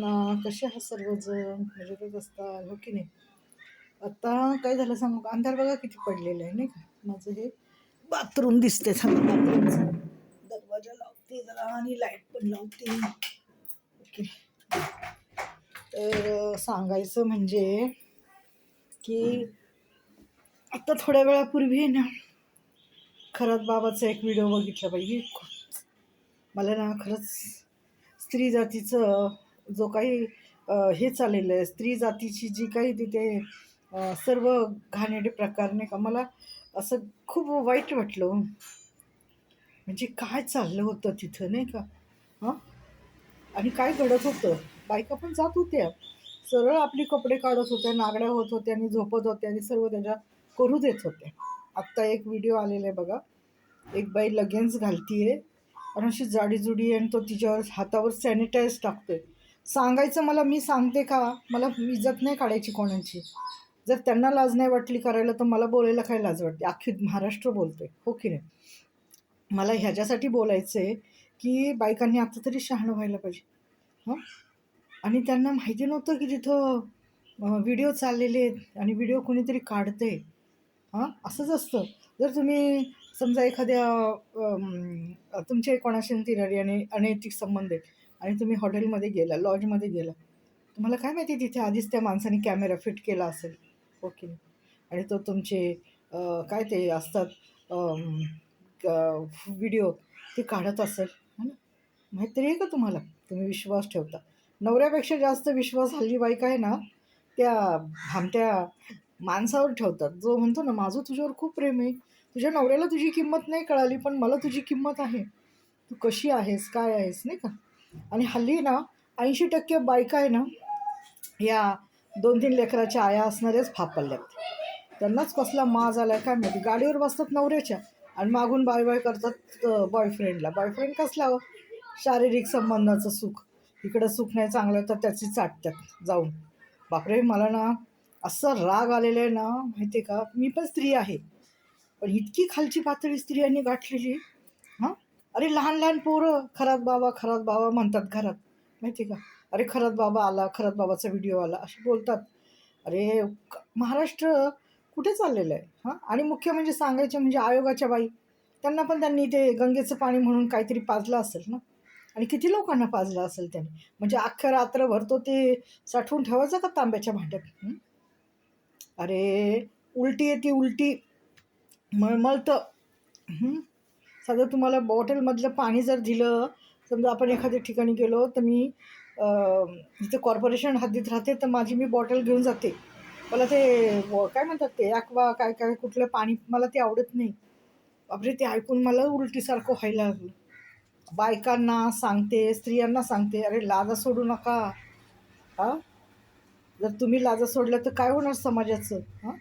ना. कसे आहात सर्वजण? मजेतच असतात हो की नाही? आता काय झालं सांगू का? अंधार बघा किती पडलेला आहे नाही का? माझं हे बाथरूम दिसते, बाथरूमचा दरवाजा लावते जरा आणि लाईट पण लावते. ओके. तर सांगायचं म्हणजे की आता थोड्या वेळापूर्वी आहे ना, खरंच बाबाचा एक व्हिडिओ बघितला पाहिजे. मला ना खरंच स्त्री जातीचं जो काही हे चाललेलं आहे, स्त्री जातीची जी काही तिथे सर्व घाणेरडे प्रकार नाही का, मला असं खूप वाईट वाटलं हो. म्हणजे काय चाललं होतं तिथं नाही का? हां. आणि काय घडत होतं. बायका पण जात होत्या, सरळ आपले कपडे काढत होत्या, नागड्या होत होत्या आणि झोपत होत्या आणि सर्व त्याच्या करू देत होत्या. आत्ता एक व्हिडिओ आलेला आहे बघा. एक बाई लेगिन्स घालतीये आणि अशी जाडी-जुडी आणि तो तिच्यावर हातावर सॅनिटाईज टाकतोय. सांगायचं मला, मी सांगते का? मला इज्जत नाही काढायची कोणाची. जर त्यांना लाज नाही वाटली करायला, तर मला बोलायला काय लाज वाटते? अख्खी महाराष्ट्र बोलतोय, हो की नाही? मला ह्याच्यासाठी बोलायचं आहे, की बायकांनी आता तरी शहाणं व्हायला पाहिजे. हं? आणि त्यांना माहिती नव्हतं की तिथं व्हिडिओ चाललेले आहेत आणि व्हिडिओ कोणीतरी काढतंय. हां, असंच असतं. जर तुम्ही समजा एखाद्या तुमचे कोणाशी तरी अनैतिक संबंध आहेत आणि तुम्ही हॉटेलमध्ये गेला, लॉजमध्ये गेला. तुम्हाला काय माहिती तिथे आधीच त्या माणसाने कॅमेरा फिट केला असेल, ओके. आणि तो तुमचे काय ते असतात व्हिडिओ ते काढत असेल, है ना? माहीत तरी आहे का तुम्हाला? तुम्ही विश्वास ठेवता. नवऱ्यापेक्षा जास्त विश्वास हल्ली बायका आहे ना, त्या भामट्या माणसावर ठेवतात. जो म्हणतो ना, माझं तुझ्यावर खूप प्रेम आहे. तुझ्या नवऱ्याला तुझी किंमत नाही कळाली, पण मला तुझी किंमत आहे. तू कशी आहेस, काय आहेस, नाही का? आणि हल्ली ना 80% बायका आहे ना, या 2-3 लेकराच्या आया असणाऱ्याच फापरल्यात. त्यांनाच कसला माज आलाय काय माहिती. गाडीवर बसतात नवऱ्याच्या आणि मागून बाय-बाय करतात बॉयफ्रेंडला. बॉयफ्रेंड कसला हो? शारीरिक संबंधाचं सुख. इकडं सुख नाही चांगलं तर त्याची चाटतात जाऊन. बापरे! मला ना असा राग आलेला आहे ना, माहिती आहे का? मी पण स्त्री आहे. पण इतकी खालची पातळी स्त्रियांनी गाठलेली. हां? अरे लहान-लहान पोरं खरात बाबा म्हणतात घरात. माहिती आहे का? अरे खरात बाबा आला, खरात बाबाचा व्हिडिओ आला, असे बोलतात. अरे महाराष्ट्र कुठे चाललेलं आहे? हां? आणि मुख्य म्हणजे सांगायचे म्हणजे आयोगाच्या बाई, त्यांना पण त्यांनी ते गंगेचं पाणी म्हणून काहीतरी पाजलं असेल ना, आणि किती लोकांना पाजलं असेल त्यांनी. म्हणजे अख्ख्या रात्रभर तो ते साठवून ठेवायचा का तांब्याच्या भांड्यात? अरे उलटी येते उलटी, मळमळतं. साधं तुम्हाला बॉटलमधलं पाणी जर दिलं, समजा आपण एखाद्या ठिकाणी गेलो, तर मी इथे कॉर्पोरेशन हद्दीत राहते, तर माझी मी बॉटल घेऊन जाते. मला ते काय म्हणतात ते ॲक्वा काय काय कुठलं पाणी मला ते आवडत नाही. बापरे! ते ऐकून मला उलटीसारखं व्हायला लागलं. बायकांना सांगते, स्त्रियांना सांगते, अरे लाजा सोडू नका. हां? जर तुम्ही लाजा सोडल्या तर काय होणार समाजाचं? हां?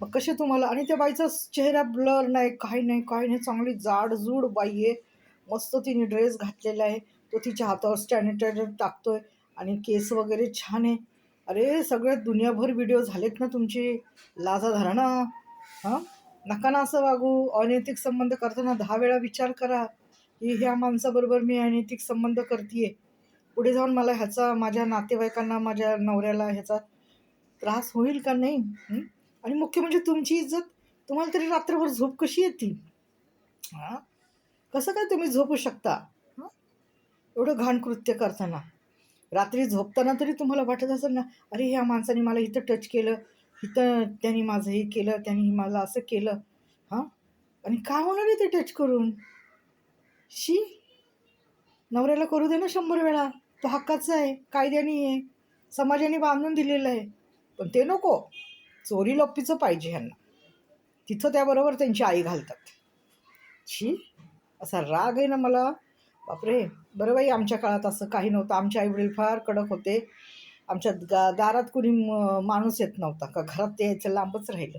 मग कसे तुम्हाला, आणि त्या बाईचा चेहरा ब्लर नाही, काही नाही, काही नाही. चांगली जाड-जूड बाई आहे. मस्त तिने ड्रेस घातलेला आहे. तो तिच्या हातावर सॅनिटायझर टाकतोय आणि केस वगैरे छान आहे. अरे सगळ्यात दुनियाभर व्हिडिओ झालेत ना तुमचे. लाजा धरा ना. हां? नका ना असं वागू. अनैतिक संबंध करताना 10 वेळा विचार करा, की ह्या माणसाबरोबर मी अनैतिक संबंध करतीये. पुढे जाऊन मला ह्याचा माझ्या नातेवाईकांना, माझ्या नवऱ्याला ह्याचा त्रास होईल का नाही? आणि मुख्य म्हणजे तुमची इज्जत. तुम्हाला तरी रात्रभर झोप कशी येते? हां? कसं काय तुम्ही झोपू शकता? हां? एवढं घाण कृत्य करताना. रात्री झोपताना तरी तुम्हाला वाटत असेल ना, अरे ह्या माणसाने मला इथं टच केलं, इथं त्याने माझं हे केलं, त्याने मला असं केलं. हां? आणि काय होणार आहे ते टच करून? शी! नवऱ्याला करू दे ना 100 वेळा. तो हक्काचा आहे, कायद्याने आहे, समाजाने बांधून दिलेलं आहे. पण ते नको. चोरी-लप्पीचं पाहिजे ह्यांना. तिथं त्याबरोबर त्यांची आई घालतात. छी! असा राग आहे ना मला. बापरे! बरं बाई आमच्या काळात असं काही नव्हतं. आमचे आई-वडील फार कडक होते. आमच्या दारात कुणी माणूस येत नव्हता. का घरात यायचं लांबच राहिलं.